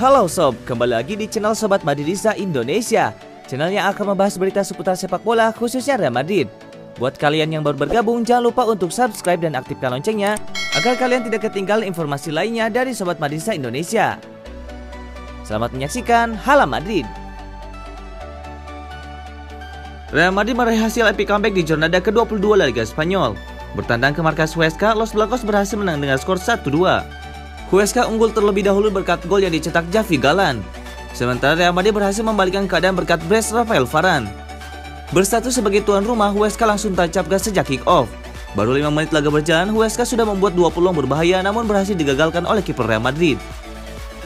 Halo sob, kembali lagi di channel Sobat Madridista Indonesia. Channel yang akan membahas berita seputar sepak bola khususnya Real Madrid. Buat kalian yang baru bergabung, jangan lupa untuk subscribe dan aktifkan loncengnya agar kalian tidak ketinggalan informasi lainnya dari Sobat Madridista Indonesia. Selamat menyaksikan Hala Madrid. Real Madrid meraih hasil epic comeback di jornada ke-22 La Liga Spanyol. Bertandang ke markas Huesca, Los Blancos berhasil menang dengan skor 1-2. Huesca unggul terlebih dahulu berkat gol yang dicetak Javi Galan. Sementara Real Madrid berhasil membalikkan keadaan berkat brace Rafael Varane. Berstatus sebagai tuan rumah, Huesca langsung tancap gas sejak kick-off. Baru 5 menit laga berjalan, Huesca sudah membuat 2 peluang berbahaya namun berhasil digagalkan oleh kiper Real Madrid.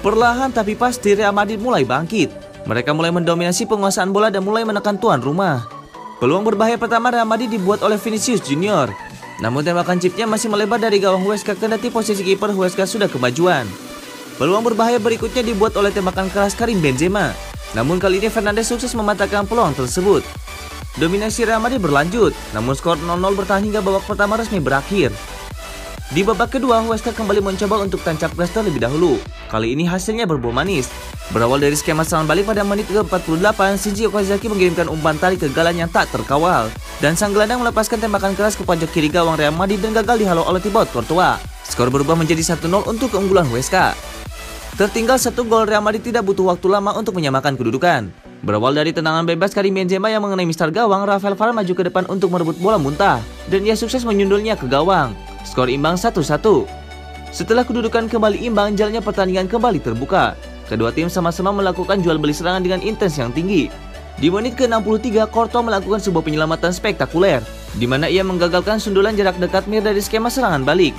Perlahan tapi pasti Real Madrid mulai bangkit. Mereka mulai mendominasi penguasaan bola dan mulai menekan tuan rumah. Peluang berbahaya pertama Real Madrid dibuat oleh Vinicius Junior. Namun tembakan chipnya masih melebar dari gawang Huesca kendati posisi kiper Huesca sudah kemajuan. Peluang berbahaya berikutnya dibuat oleh tembakan keras Karim Benzema. Namun kali ini Fernandes sukses mematahkan peluang tersebut. Dominasi Real Madrid berlanjut, namun skor 0-0 bertahan hingga babak pertama resmi berakhir. Di babak kedua, Huesca kembali mencoba untuk tancap gas terlebih dahulu. Kali ini hasilnya berbau manis. Berawal dari skema serangan balik pada menit ke-48, Shinji Okazaki mengirimkan umpan tarik ke Galan yang tak terkawal. Dan sang gelandang melepaskan tembakan keras ke pojok kiri gawang Real Madrid dan gagal dihalau oleh Thibaut Courtois. Skor berubah menjadi 1-0 untuk keunggulan Huesca. Tertinggal 1 gol, Real Madrid tidak butuh waktu lama untuk menyamakan kedudukan. Berawal dari tendangan bebas Karim Benzema yang mengenai mister gawang, Rafael Varane maju ke depan untuk merebut bola muntah. Dan ia sukses menyundulnya ke gawang. Skor imbang 1-1. Setelah kedudukan kembali imbang, jalannya pertandingan kembali terbuka. Kedua tim sama-sama melakukan jual beli serangan dengan intens yang tinggi. Di menit ke-63, Courtois melakukan sebuah penyelamatan spektakuler, di mana ia menggagalkan sundulan jarak dekat Mir dari skema serangan balik.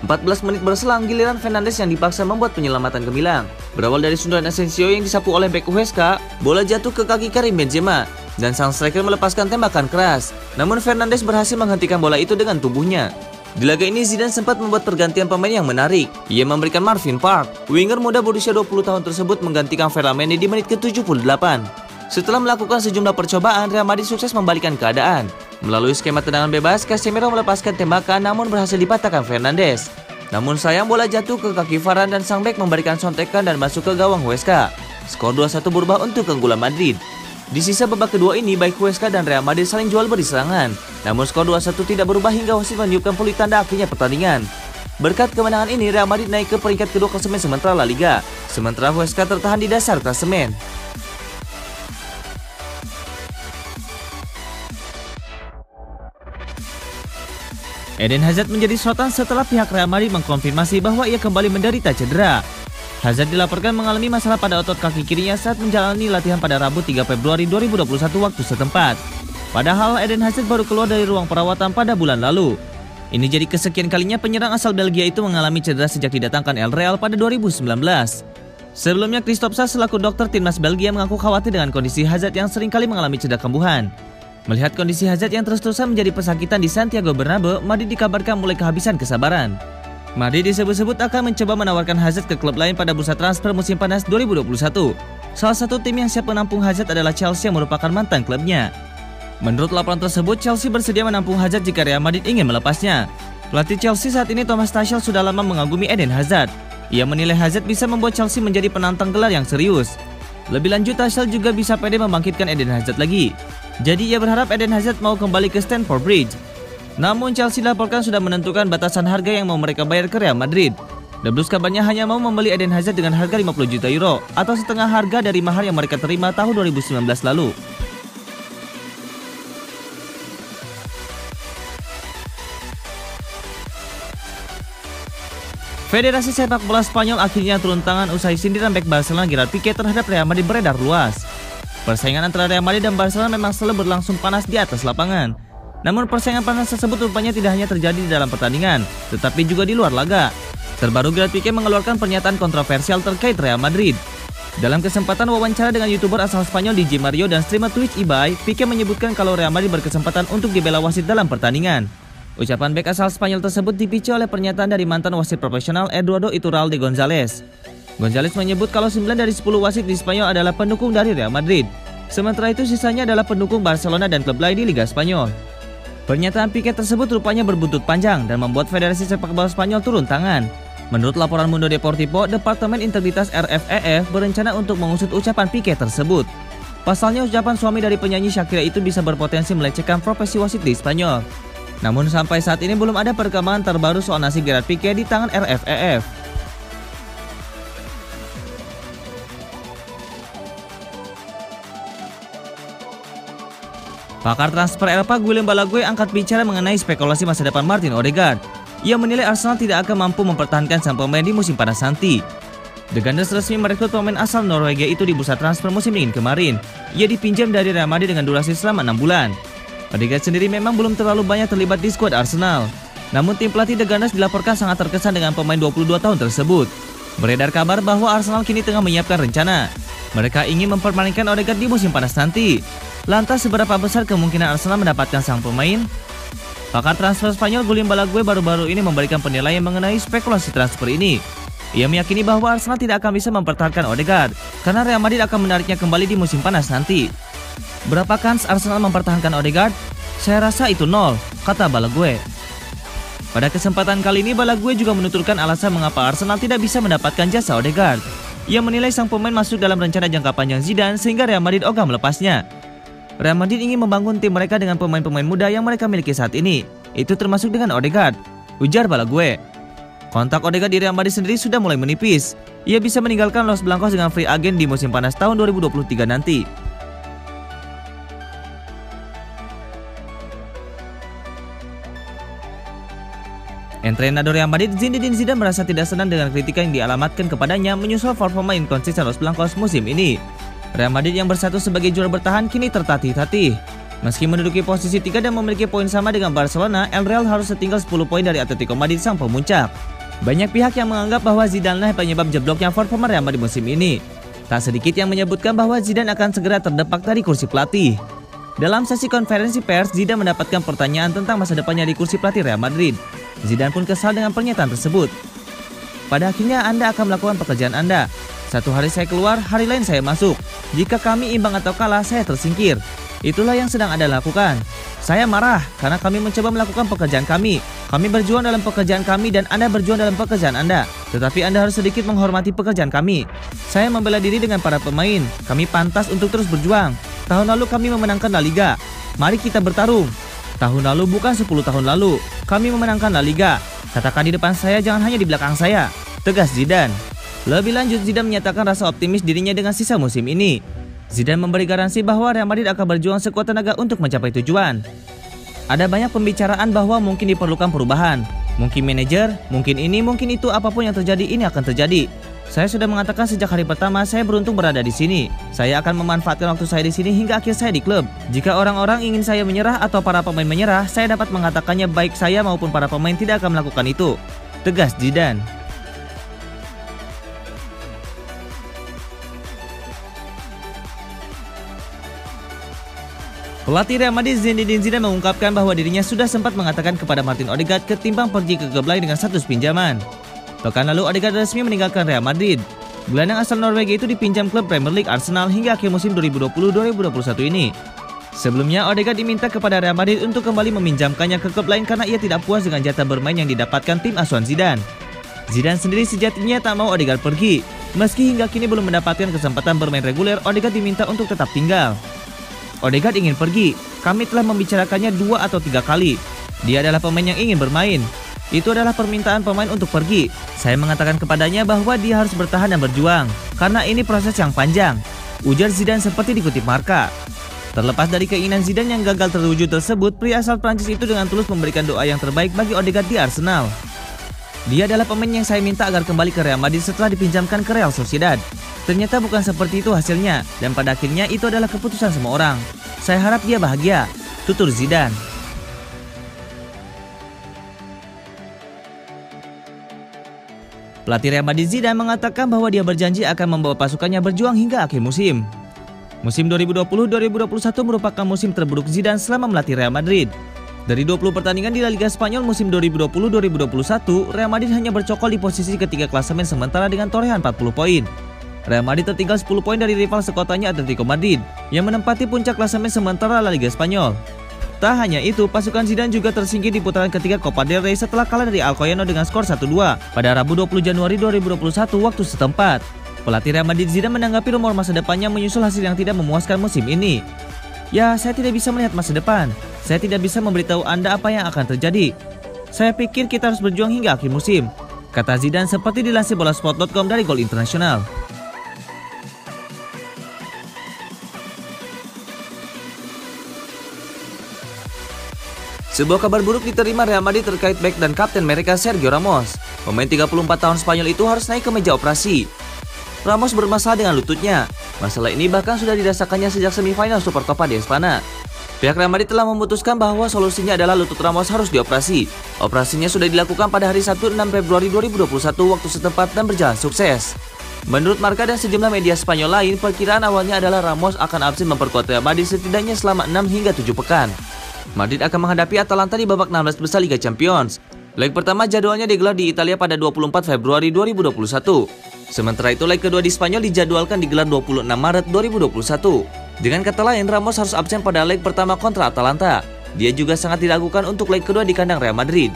14 menit berselang, giliran Fernandes yang dipaksa membuat penyelamatan gemilang. Berawal dari sundulan Asensio yang disapu oleh bek Huesca, bola jatuh ke kaki Karim Benzema, dan sang striker melepaskan tembakan keras. Namun Fernandes berhasil menghentikan bola itu dengan tubuhnya. Di laga ini Zidane sempat membuat pergantian pemain yang menarik. Ia memberikan Marvin Park, winger muda berusia 20 tahun tersebut, menggantikan Ferland Mendy di menit ke-78. Setelah melakukan sejumlah percobaan, Real Madrid sukses membalikkan keadaan. Melalui skema tendangan bebas, Casemiro melepaskan tembakan namun berhasil dipatahkan Fernandes. Namun sayang bola jatuh ke kaki Varane dan sang bek memberikan sontekan dan masuk ke gawang Huesca. Skor 2-1 berubah untuk keunggulan Madrid. Di sisa babak kedua ini, baik Huesca dan Real Madrid saling jual beli serangan. Namun skor 2-1 tidak berubah hingga wasit meniupkan peluit tanda akhirnya pertandingan. Berkat kemenangan ini, Real Madrid naik ke peringkat kedua klasemen sementara La Liga. Sementara Huesca tertahan di dasar klasemen. Eden Hazard menjadi sorotan setelah pihak Real Madrid mengkonfirmasi bahwa ia kembali menderita cedera. Hazard dilaporkan mengalami masalah pada otot kaki kirinya saat menjalani latihan pada Rabu 3 Februari 2021 waktu setempat. Padahal Eden Hazard baru keluar dari ruang perawatan pada bulan lalu. Ini jadi kesekian kalinya penyerang asal Belgia itu mengalami cedera sejak didatangkan El Real pada 2019. Sebelumnya Christophe Sass selaku dokter timnas Belgia mengaku khawatir dengan kondisi Hazard yang seringkali mengalami cedera kambuhan. Melihat kondisi Hazard yang terus-terusan menjadi pesakitan di Santiago Bernabeu, Madrid dikabarkan mulai kehabisan kesabaran. Madrid disebut-sebut akan mencoba menawarkan Hazard ke klub lain pada bursa transfer musim panas 2021. Salah satu tim yang siap menampung Hazard adalah Chelsea yang merupakan mantan klubnya. Menurut laporan tersebut, Chelsea bersedia menampung Hazard jika Real Madrid ingin melepasnya. Pelatih Chelsea saat ini Thomas Tuchel sudah lama mengagumi Eden Hazard. Ia menilai Hazard bisa membuat Chelsea menjadi penantang gelar yang serius. Lebih lanjut, Tuchel juga bisa pede membangkitkan Eden Hazard lagi. Jadi ia berharap Eden Hazard mau kembali ke Stamford Bridge. Namun Chelsea dilaporkan sudah menentukan batasan harga yang mau mereka bayar ke Real Madrid. The Blues kabarnya hanya mau membeli Eden Hazard dengan harga 50 juta euro atau setengah harga dari mahar yang mereka terima tahun 2019 lalu. Federasi Sepak Bola Spanyol akhirnya turun tangan usai sindiran bek Barcelona Gerard Piqué terhadap Real Madrid beredar luas. Persaingan antara Real Madrid dan Barcelona memang selalu berlangsung panas di atas lapangan. Namun persaingan panas tersebut rupanya tidak hanya terjadi di dalam pertandingan, tetapi juga di luar laga. Terbaru Gerard Piqué mengeluarkan pernyataan kontroversial terkait Real Madrid. Dalam kesempatan wawancara dengan YouTuber asal Spanyol DJ Mario dan streamer Twitch Ibai, Piqué menyebutkan kalau Real Madrid berkesempatan untuk dibela wasit dalam pertandingan. Ucapan bek asal Spanyol tersebut dipicu oleh pernyataan dari mantan wasit profesional Eduardo Iturralde González. González menyebut kalau 9 dari 10 wasit di Spanyol adalah pendukung dari Real Madrid. Sementara itu sisanya adalah pendukung Barcelona dan klub lain di Liga Spanyol. Pernyataan Piqué tersebut rupanya berbuntut panjang dan membuat Federasi Sepak Bola Spanyol turun tangan. Menurut laporan Mundo Deportivo, Departemen Integritas RFEF berencana untuk mengusut ucapan Pique tersebut. Pasalnya, ucapan suami dari penyanyi Shakira itu bisa berpotensi melecehkan profesi wasit di Spanyol. Namun sampai saat ini belum ada perkembangan terbaru soal nasib Gerard Pique di tangan RFEF. Pakar transfer Eropa Guillem Balague angkat bicara mengenai spekulasi masa depan Martin Odegaard. Ia menilai Arsenal tidak akan mampu mempertahankan sang pemain di musim panas nanti. The Gunners resmi merekrut pemain asal Norwegia itu di bursa transfer musim dingin kemarin. Ia dipinjam dari Real Madrid dengan durasi selama 6 bulan. Odegaard sendiri memang belum terlalu banyak terlibat di skuad Arsenal. Namun tim pelatih The Gunners dilaporkan sangat terkesan dengan pemain 22 tahun tersebut. Beredar kabar bahwa Arsenal kini tengah menyiapkan rencana. Mereka ingin mempermainkan Odegaard di musim panas nanti. Lantas seberapa besar kemungkinan Arsenal mendapatkan sang pemain? Pakar transfer Spanyol Guillem Balague baru-baru ini memberikan penilaian mengenai spekulasi transfer ini. Ia meyakini bahwa Arsenal tidak akan bisa mempertahankan Odegaard karena Real Madrid akan menariknya kembali di musim panas nanti. Berapa kans Arsenal mempertahankan Odegaard? Saya rasa itu 0, kata Balague. Pada kesempatan kali ini Balague juga menuturkan alasan mengapa Arsenal tidak bisa mendapatkan jasa Odegaard. Ia menilai sang pemain masuk dalam rencana jangka panjang Zidane sehingga Real Madrid ogah melepasnya. Real Madrid ingin membangun tim mereka dengan pemain-pemain muda yang mereka miliki saat ini. Itu termasuk dengan Odegaard, ujar Balague. Kontak Odegaard di Real Madrid sendiri sudah mulai menipis. Ia bisa meninggalkan Los Blancos dengan free agent di musim panas tahun 2023 nanti. Entrenador Real Madrid Zinedine Zidane merasa tidak senang dengan kritikan yang dialamatkan kepadanya menyusul performa inkonsisten Los Blancos musim ini. Real Madrid yang bersatu sebagai juara bertahan kini tertatih-tatih. Meski menduduki posisi 3 dan memiliki poin sama dengan Barcelona, El Real harus setinggal 10 poin dari Atletico Madrid sang pemuncak. Banyak pihak yang menganggap bahwa Zidane lah penyebab jebloknya performa Real Madrid musim ini. Tak sedikit yang menyebutkan bahwa Zidane akan segera terdepak dari kursi pelatih. Dalam sesi konferensi pers, Zidane mendapatkan pertanyaan tentang masa depannya di kursi pelatih Real Madrid. Zidane pun kesal dengan pernyataan tersebut. Pada akhirnya Anda akan melakukan pekerjaan Anda. Satu hari saya keluar, hari lain saya masuk. Jika kami imbang atau kalah, saya tersingkir. Itulah yang sedang Anda lakukan. Saya marah karena kami mencoba melakukan pekerjaan kami. Kami berjuang dalam pekerjaan kami dan Anda berjuang dalam pekerjaan Anda. Tetapi Anda harus sedikit menghormati pekerjaan kami. Saya membela diri dengan para pemain. Kami pantas untuk terus berjuang. Tahun lalu kami memenangkan La Liga. Mari kita bertarung. Tahun lalu bukan 10 tahun lalu. Kami memenangkan La Liga. Katakan di depan saya, jangan hanya di belakang saya, tegas Zidane. Lebih lanjut, Zidane menyatakan rasa optimis dirinya dengan sisa musim ini. Zidane memberi garansi bahwa Real Madrid akan berjuang sekuat tenaga untuk mencapai tujuan. Ada banyak pembicaraan bahwa mungkin diperlukan perubahan. Mungkin manajer, mungkin ini, mungkin itu, apapun yang terjadi ini akan terjadi. Saya sudah mengatakan sejak hari pertama saya beruntung berada di sini. Saya akan memanfaatkan waktu saya di sini hingga akhir saya di klub. Jika orang-orang ingin saya menyerah atau para pemain menyerah, saya dapat mengatakannya baik saya maupun para pemain tidak akan melakukan itu, tegas Zidane. Pelatih Real Madrid Zinedine Zidane mengungkapkan bahwa dirinya sudah sempat mengatakan kepada Martin Odegaard ketimbang pergi ke klub lain dengan status pinjaman. Pekan lalu Odegaard resmi meninggalkan Real Madrid. Gelandang asal Norwegia itu dipinjam klub Premier League Arsenal hingga akhir musim 2020-2021 ini. Sebelumnya Odegaard diminta kepada Real Madrid untuk kembali meminjamkannya ke klub lain karena ia tidak puas dengan jatah bermain yang didapatkan tim asuhan Zidane. Zidane sendiri sejatinya tak mau Odegaard pergi. Meski hingga kini belum mendapatkan kesempatan bermain reguler, Odegaard diminta untuk tetap tinggal. Odegaard ingin pergi. Kami telah membicarakannya 2 atau 3 kali. Dia adalah pemain yang ingin bermain. Itu adalah permintaan pemain untuk pergi. Saya mengatakan kepadanya bahwa dia harus bertahan dan berjuang karena ini proses yang panjang, ujar Zidane seperti dikutip Marca. Terlepas dari keinginan Zidane yang gagal terwujud tersebut, pria asal Prancis itu dengan tulus memberikan doa yang terbaik bagi Odegaard di Arsenal. Dia adalah pemain yang saya minta agar kembali ke Real Madrid setelah dipinjamkan ke Real Sociedad. Ternyata bukan seperti itu hasilnya, dan pada akhirnya itu adalah keputusan semua orang. Saya harap dia bahagia, tutur Zidane. Pelatih Real Madrid Zidane mengatakan bahwa dia berjanji akan membawa pasukannya berjuang hingga akhir musim. Musim 2020-2021 merupakan musim terburuk Zidane selama melatih Real Madrid. Dari 20 pertandingan di La Liga Spanyol musim 2020-2021, Real Madrid hanya bercokol di posisi ketiga klasemen sementara dengan torehan 40 poin. Real Madrid tertinggal 10 poin dari rival sekotanya Atletico Madrid yang menempati puncak klasemen sementara La Liga Spanyol. Tak hanya itu, pasukan Zidane juga tersingkir di putaran ketiga Copa del Rey setelah kalah dari Alcoyano dengan skor 1-2 pada Rabu 20 Januari 2021 waktu setempat. Pelatih Real Madrid Zidane menanggapi rumor masa depannya menyusul hasil yang tidak memuaskan musim ini. "Ya, saya tidak bisa melihat masa depan. Saya tidak bisa memberitahu Anda apa yang akan terjadi. Saya pikir kita harus berjuang hingga akhir musim," kata Zidane seperti dilansir bolasport.com dari Gol Internasional. Sebuah kabar buruk diterima Real Madrid terkait bek dan kapten mereka Sergio Ramos. Pemain 34 tahun Spanyol itu harus naik ke meja operasi. Ramos bermasalah dengan lututnya. Masalah ini bahkan sudah dirasakannya sejak semifinal Supercopa de España. Pihak Real Madrid telah memutuskan bahwa solusinya adalah lutut Ramos harus dioperasi. Operasinya sudah dilakukan pada hari Sabtu 6 Februari 2021 waktu setempat dan berjalan sukses. Menurut Marca dan sejumlah media Spanyol lain, perkiraan awalnya adalah Ramos akan absen memperkuat Real Madrid setidaknya selama 6 hingga 7 pekan. Madrid akan menghadapi Atalanta di babak 16 besar Liga Champions. Leg pertama jadwalnya digelar di Italia pada 24 Februari 2021. Sementara itu leg kedua di Spanyol dijadwalkan digelar 26 Maret 2021. Dengan kata lain, Ramos harus absen pada leg pertama kontra Atalanta. Dia juga sangat diragukan untuk leg kedua di kandang Real Madrid.